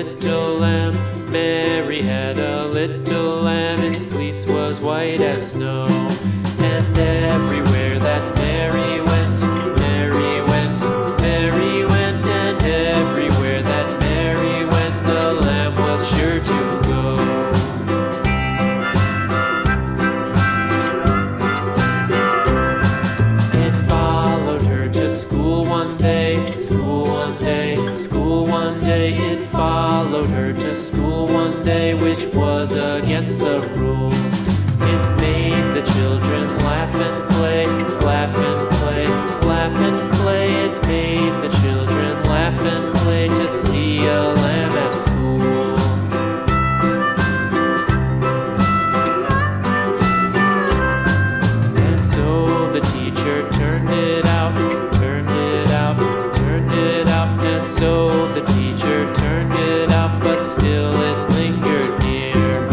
little lamb. Mary had a little lamb, its fleece was white as snow. And everywhere that Mary went, Mary went, Mary went, and everywhere that Mary went, the lamb was sure to go. It followed her to school one day, school one day, school one day. It followed her to school one day, which was against the rules. It made the children laugh and play, laugh and play, laugh and play. It made the children laugh and play to see a lamb at school. And so the teacher turned it out, turned it out, turned it out. And so the teacher turned it out, but still it lingered near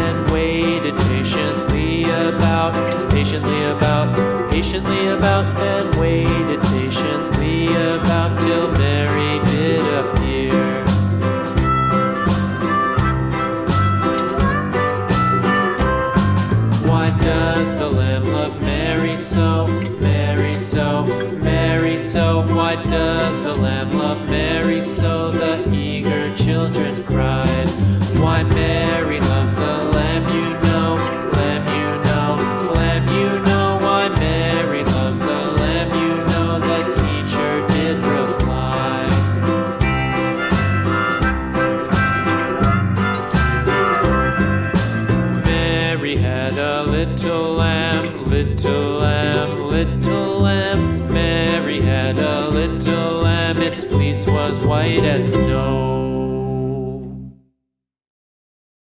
and waited patiently about, patiently about, and waited patiently about till Mary did appear. Why does the lamb love Mary so, Mary so, Mary so? Why does the lamb love Mary so? The eager children cried. Why Mary loves the lamb, you know, lamb, you know, lamb, you know. Why Mary loves the lamb, you know, the teacher did reply. Mary had a little lamb, little lamb, little lamb. Mary had a little lamb, its fleece was white as snow.